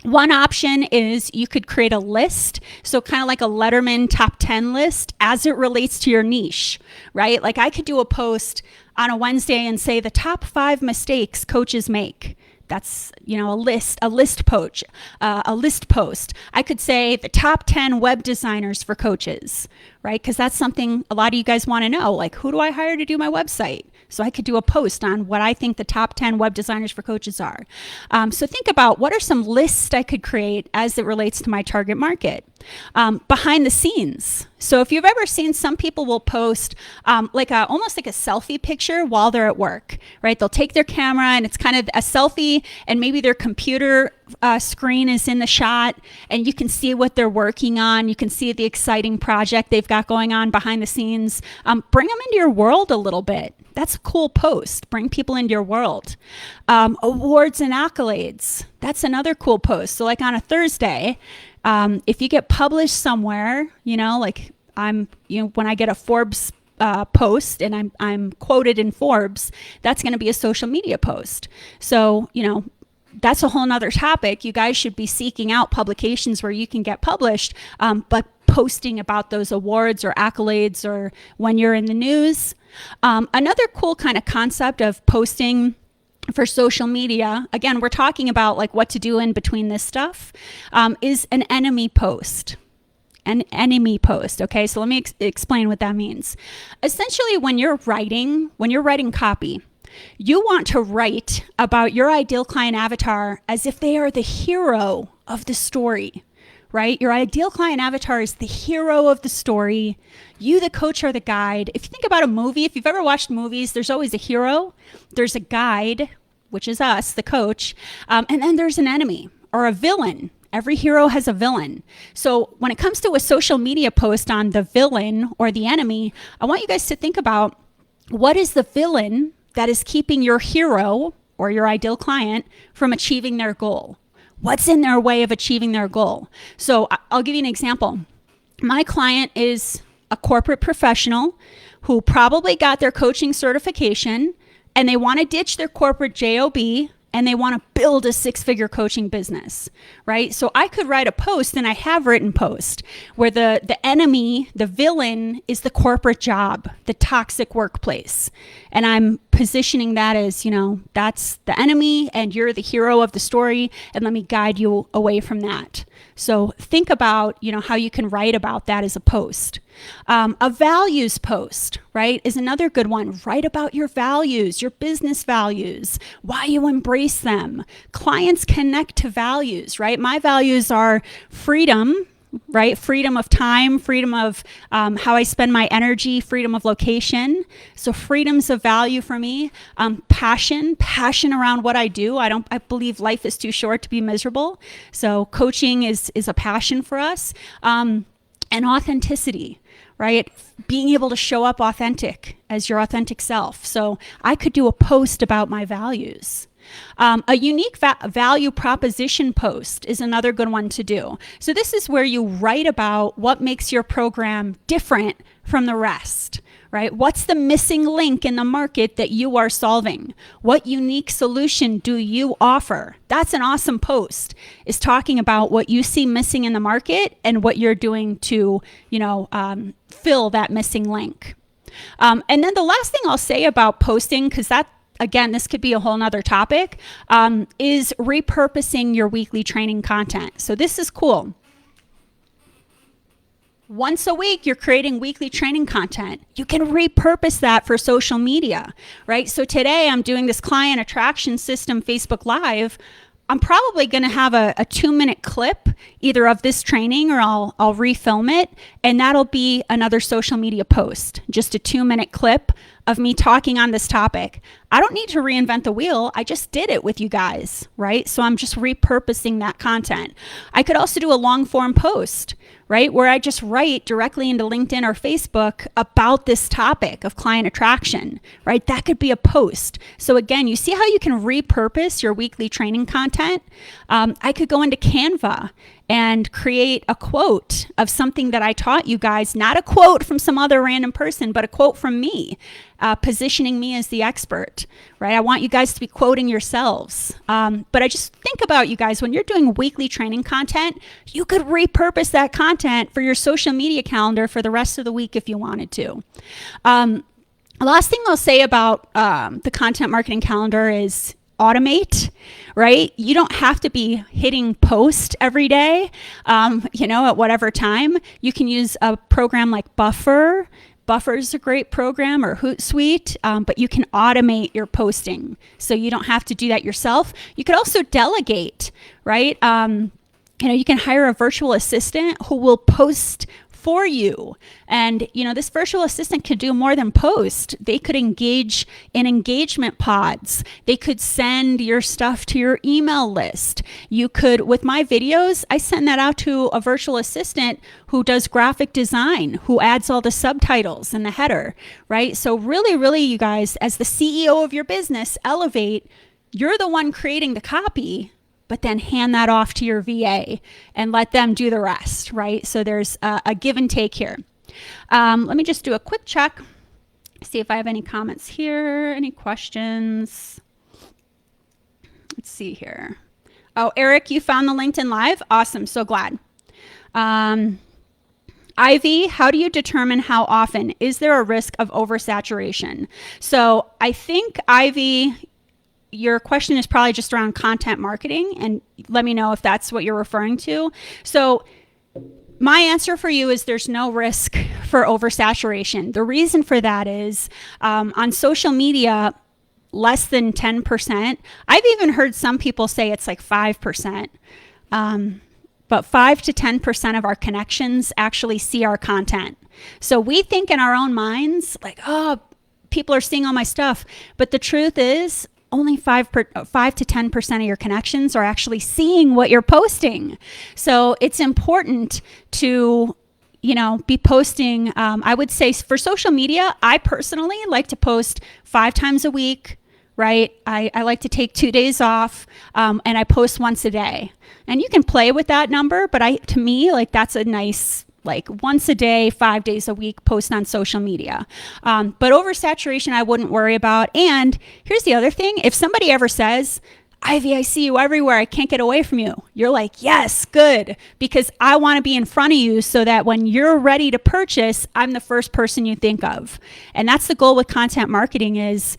one option is you could create a list. So kind of like a Letterman top 10 list as it relates to your niche, right? Like I could do a post on a Wednesday and say the top 5 mistakes coaches make. That's, a list post. I could say the top 10 web designers for coaches, right? Because that's something a lot of you guys want to know, like who do I hire to do my website? So I could do a post on what I think the top 10 web designers for coaches are. So think about what are some lists I could create as it relates to my target market. Behind the scenes. So if you've ever seen, some people will post almost like a selfie picture while they're at work, right? They'll take their camera and it's kind of a selfie, and maybe their computer screen is in the shot, and you can see what they're working on. You can see the exciting project they've got going on behind the scenes. Bring them into your world a little bit. That's a cool post. Bring people into your world. Awards and accolades. That's another cool post. So like on a Thursday, if you get published somewhere, like when I get a Forbes post and I'm quoted in Forbes, that's going to be a social media post. So, that's a whole nother topic. You guys should be seeking out publications where you can get published, but posting about those awards or accolades or when you're in the news. Another cool kind of concept of posting for social media, again, we're talking about like what to do in between this stuff, is an enemy post. An enemy post. Okay, so let me explain what that means. Essentially, when you're writing copy, you want to write about your ideal client avatar as if they are the hero of the story, right? Your ideal client avatar is the hero of the story. You, the coach, are the guide. If you think about a movie, if you've ever watched movies, there's always a hero, there's a guide, which is us, the coach, and then there's an enemy or a villain. Every hero has a villain. So when it comes to a social media post on the villain or the enemy, I want you guys to think about what is the villain that is keeping your hero or your ideal client from achieving their goal? What's in their way of achieving their goal? So I'll give you an example. My client is a corporate professional who probably got their coaching certification, and they want to ditch their corporate job and they want to build a 6-figure coaching business, right? So I could write a post, and I have written post, where the enemy, the villain, is the corporate job, the toxic workplace. And I'm positioning that as, that's the enemy and you're the hero of the story, and let me guide you away from that. So think about, how you can write about that as a post. A values post, right, is another good one. Write about your values, your business values, why you embrace them. Clients connect to values, right? My values are freedom, right? Freedom of time, freedom of how I spend my energy, freedom of location. So freedom's a value for me. Passion around what I do. I believe life is too short to be miserable. So coaching is a passion for us. And authenticity, right? Being able to show up authentic as your authentic self. So I could do a post about my values. A unique value proposition post is another good one to do. So this is where you write about what makes your program different from the rest, right? What's the missing link in the market that you are solving? What unique solution do you offer? That's an awesome post, is talking about what you see missing in the market and what you're doing to, fill that missing link. And then the last thing I'll say about posting, because that, again, this could be a whole nother topic, is repurposing your weekly training content. So this is cool. Once a week, you're creating weekly training content. You can repurpose that for social media, right? So today I'm doing this client attraction system Facebook Live. I'm probably going to have a 2-minute clip either of this training, or I'll refilm it, and that'll be another social media post, just a 2-minute clip of me talking on this topic. I don't need to reinvent the wheel. I just did it with you guys, right? So I'm just repurposing that content. I could also do a long form post, right, where I just write directly into LinkedIn or Facebook about this topic of client attraction, right? That could be a post. So again, you see how you can repurpose your weekly training content? I could go into Canva and create a quote of something that I taught you guys, not a quote from some other random person, but a quote from me, positioning me as the expert, right? I want you guys to be quoting yourselves. But I just think about, you guys, when you're doing weekly training content, you could repurpose that content for your social media calendar for the rest of the week if you wanted to. Last thing I'll say about the content marketing calendar is automate, right? You don't have to be hitting post every day, at whatever time. You can use a program like Buffer. Buffer is a great program, or Hootsuite, but you can automate your posting, so you don't have to do that yourself. You could also delegate, right? You can hire a virtual assistant who will post for you. And, this virtual assistant could do more than post. They could engage in engagement pods. They could send your stuff to your email list. You could, with my videos, I send that out to a virtual assistant who does graphic design, who adds all the subtitles and the header, right? So really, really, you guys, as the CEO of your business, elevate. You're the one creating the copy, but then hand that off to your VA and let them do the rest, right? So there's a give and take here. Let me just do a quick check, see if I have any comments here, any questions. Let's see here. Oh, Eric, you found the LinkedIn Live? Awesome, so glad. Ivy, how do you determine how often? Is there a risk of oversaturation? So I think, Ivy, your question is probably just around content marketing, and let me know if that's what you're referring to. So my answer for you is there's no risk for oversaturation. The reason for that is on social media, less than 10%. I've even heard some people say it's like 5%. But 5 to 10% of our connections actually see our content. So we think in our own minds, like, oh, people are seeing all my stuff. But the truth is, only 5 to 10% of your connections are actually seeing what you're posting. So it's important to, be posting. I would say for social media, I personally like to post 5 times a week, right? I like to take 2 days off, and I post once a day. And you can play with that number, but to me, that's a nice, once a day, 5 days a week post on social media. But oversaturation, I wouldn't worry about. And here's the other thing. If somebody ever says, Ivy, I see you everywhere, I can't get away from you, you're like, yes, good, because I want to be in front of you so that when you're ready to purchase, I'm the first person you think of. And that's the goal with content marketing, is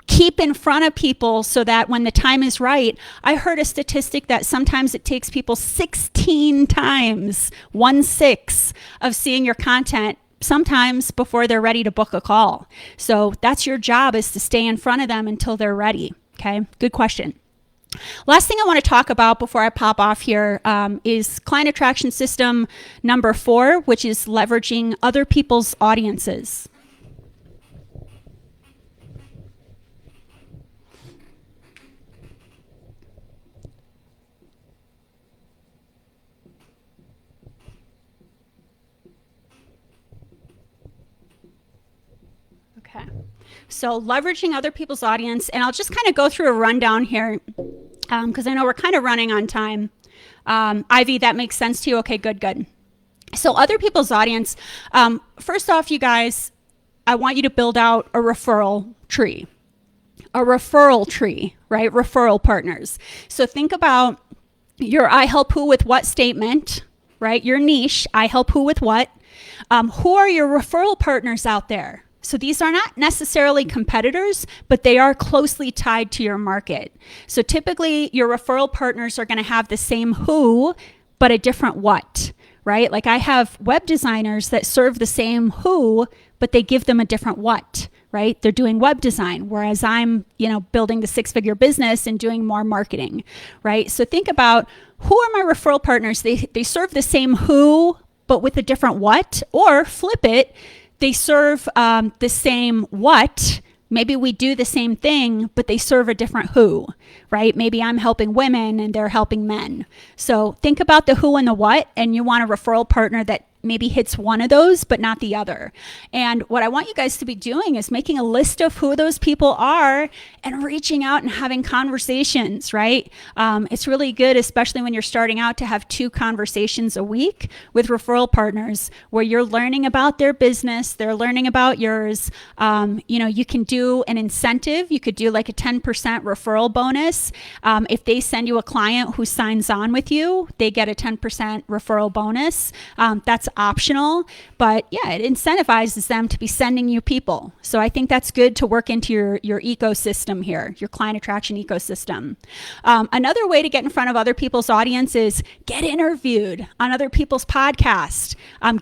keep in front of people so that when the time is right. I heard a statistic that sometimes it takes people 16 times, 1/6 of seeing your content, sometimes before they're ready to book a call. So that's your job, is to stay in front of them until they're ready. Okay, good question. Last thing I want to talk about before I pop off here is client attraction system number 4, which is leveraging other people's audiences. Okay, So leveraging other people's audience, and I'll just kind of go through a rundown here because I know we're kind of running on time. Ivy, that makes sense to you? Okay, good. So other people's audience, first off, you guys, I want you to build out a referral tree. A referral tree, right? Referral partners. So think about your I help who with what statement, right? Your niche, I help who with what. Who are your referral partners out there? So these are not necessarily competitors, but they are closely tied to your market. So typically your referral partners are going to have the same who, but a different what, right? Like I have web designers that serve the same who, but they give them a different what, right? They're doing web design, whereas I'm, building the 6-figure business and doing more marketing, right? So think about who are my referral partners? They serve the same who, but with a different what, or flip it, they serve the same what. Maybe we do the same thing, but they serve a different who, right? Maybe I'm helping women and they're helping men. So think about the who and the what, and you want a referral partner that maybe hits one of those, but not the other. And what I want you guys to be doing is making a list of who those people are and reaching out and having conversations, right? It's really good, especially when you're starting out, to have 2 conversations a week with referral partners where you're learning about their business, they're learning about yours. You can do an incentive. You could do like a 10% referral bonus. If they send you a client who signs on with you, they get a 10% referral bonus. That's optional, but yeah, it incentivizes them to be sending you people. So I think that's good to work into your ecosystem here, your client attraction ecosystem. Another way to get in front of other people's audience is get interviewed on other people's podcasts,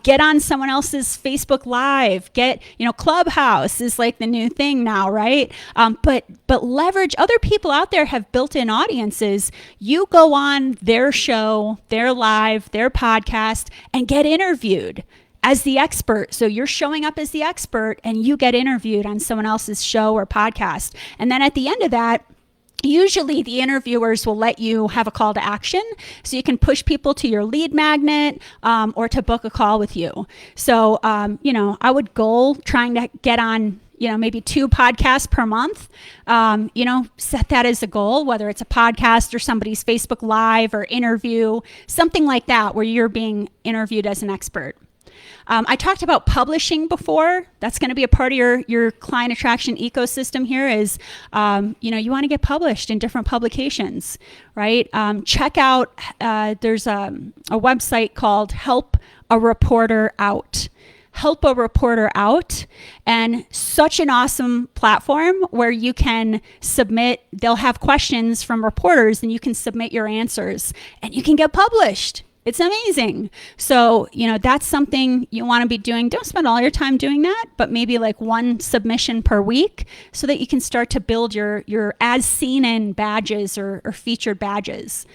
get on someone else's Facebook Live, Clubhouse is like the new thing now, right? But leverage other people out there have built-in audiences. You go on their show, their live, their podcast, and get interviewed as the expert. So you're showing up as the expert and you get interviewed on someone else's show or podcast. And then at the end of that, usually the interviewers will let you have a call to action so you can push people to your lead magnet or to book a call with you. So, I would goal trying to get on maybe 2 podcasts per month, set that as a goal, whether it's a podcast or somebody's Facebook Live or interview, something like that, where you're being interviewed as an expert. I talked about publishing before. That's going to be a part of your client attraction ecosystem here is, you want to get published in different publications, right? Check out, there's a website called Help a Reporter Out. Help a Reporter Out, and such an awesome platform where you can submit, they'll have questions from reporters and you can submit your answers and you can get published. It's amazing. So, that's something you want to be doing. Don't spend all your time doing that, but maybe like 1 submission per week so that you can start to build your as seen in badges or featured badges.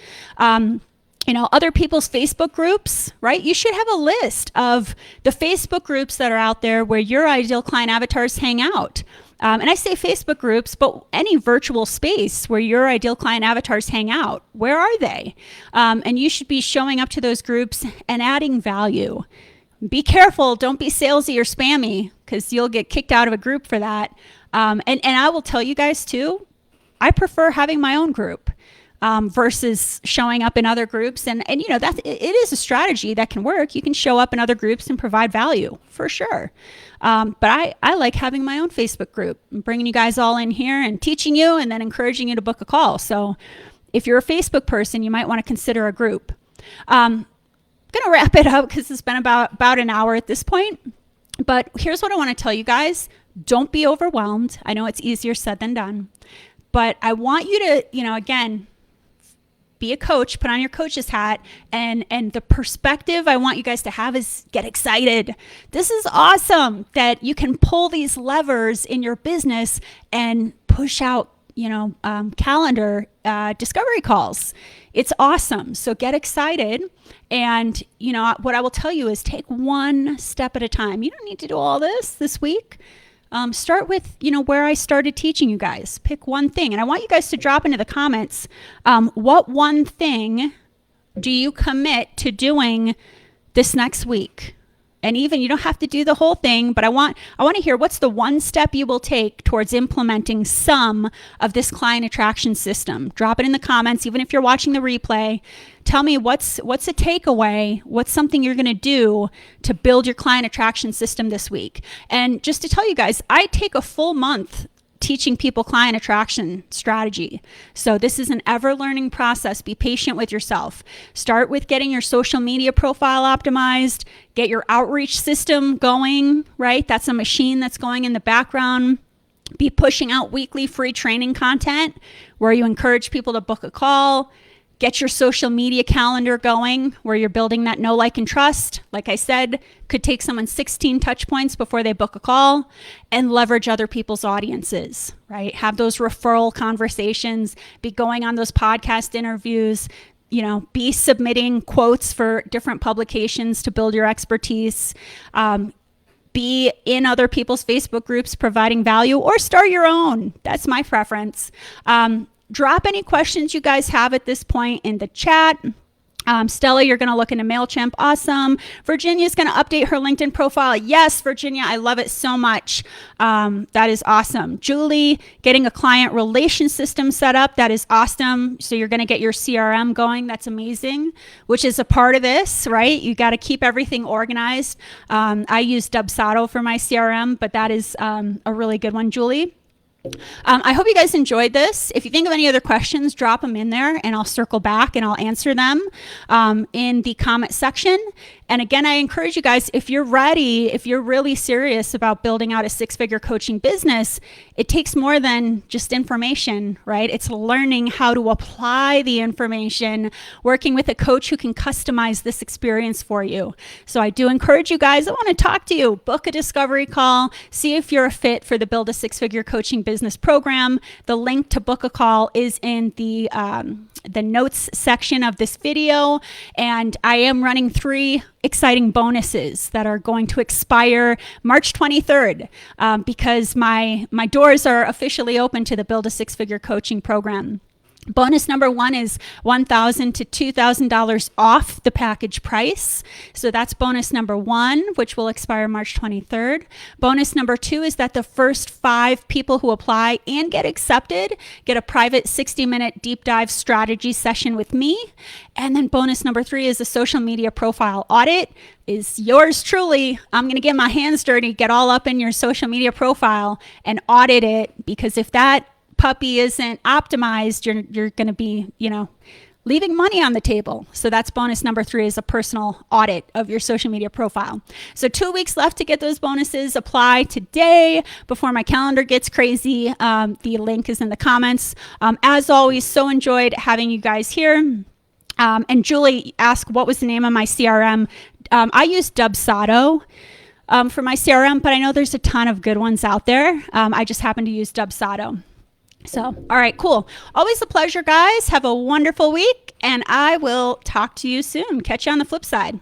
Other people's Facebook groups, right? You should have a list of the Facebook groups that are out there where your ideal client avatars hang out. And I say Facebook groups, but any virtual space where your ideal client avatars hang out, where are they? And you should be showing up to those groups and adding value. Be careful. Don't be salesy or spammy because you'll get kicked out of a group for that. And I will tell you guys too, I prefer having my own group. Versus showing up in other groups. And it is a strategy that can work. You can show up in other groups and provide value for sure. But I like having my own Facebook group and bringing you guys all in here and teaching you and then encouraging you to book a call. So if you're a Facebook person, you might want to consider a group. I'm going to wrap it up because it's been about an hour at this point. But here's what I want to tell you guys. Don't be overwhelmed. I know it's easier said than done. But I want you to, again, be a coach, put on your coach's hat, and the perspective I want you guys to have is get excited. This is awesome that you can pull these levers in your business and push out, calendar discovery calls. It's awesome. So get excited. And, what I will tell you is take 1 step at a time. You don't need to do all this week. Start with, where I started teaching you guys. Pick one thing. And I want you guys to drop into the comments, what one thing do you commit to doing this next week? And even you don't have to do the whole thing, but I want to hear what's the one step you will take towards implementing some of this client attraction system. Drop it in the comments, even if you're watching the replay. Tell me what's a takeaway, what's something you're going to do to build your client attraction system this week. And just to tell you guys, I take a full month teaching people client attraction strategy. So this is an ever learning process. Be patient with yourself. Start with getting your social media profile optimized, get your outreach system going, right? That's a machine that's going in the background. Be pushing out weekly free training content where you encourage people to book a call. Get your social media calendar going where you're building that know, like, and trust. Like I said, could take someone 16 touch points before they book a call, and leverage other people's audiences, right? Have those referral conversations, be going on those podcast interviews, be submitting quotes for different publications to build your expertise. Be in other people's Facebook groups providing value, or start your own. That's my preference. Drop any questions you guys have at this point in the chat. Stella, you're going to look into MailChimp. Awesome. Virginia's going to update her LinkedIn profile. Yes, Virginia, I love it so much. That is awesome. Julie, getting a client relation system set up. That is awesome. So you're going to get your CRM going. That's amazing, which is a part of this, right? You got to keep everything organized. I use Dubsado for my CRM, but that is a really good one, Julie. I hope you guys enjoyed this. If you think of any other questions, drop them in there and I'll circle back and I'll answer them in the comment section. And again, I encourage you guys, if you're ready, if you're really serious about building out a six-figure coaching business, it takes more than just information, right? It's learning how to apply the information, working with a coach who can customize this experience for you. So I do encourage you guys, I want to talk to you. Book a discovery call, see if you're a fit for the Build a Six-Figure Coaching Business program. The link to book a call is in the notes section of this video. And I am running 3 exciting bonuses that are going to expire March 23rd because my doors are officially open to the Build a Six-Figure Coaching program. Bonus number 1 is $1,000 to $2,000 off the package price. So that's bonus number 1, which will expire March 23rd. Bonus number 2 is that the first 5 people who apply and get accepted get a private 60-minute deep dive strategy session with me. And then bonus number 3 is a social media profile audit. Is yours truly. I'm going to get my hands dirty, get all up in your social media profile and audit it, because if that puppy isn't optimized, you're going to be, leaving money on the table. So that's bonus number 3, is a personal audit of your social media profile. So 2 weeks left to get those bonuses. Apply today before my calendar gets crazy. The link is in the comments. As always, so enjoyed having you guys here. And Julie asked, what was the name of my CRM? I use Dubsado for my CRM, but I know there's a ton of good ones out there. I just happen to use Dubsado. So, all right, cool. Always a pleasure, guys. Have a wonderful week, and I will talk to you soon. Catch you on the flip side.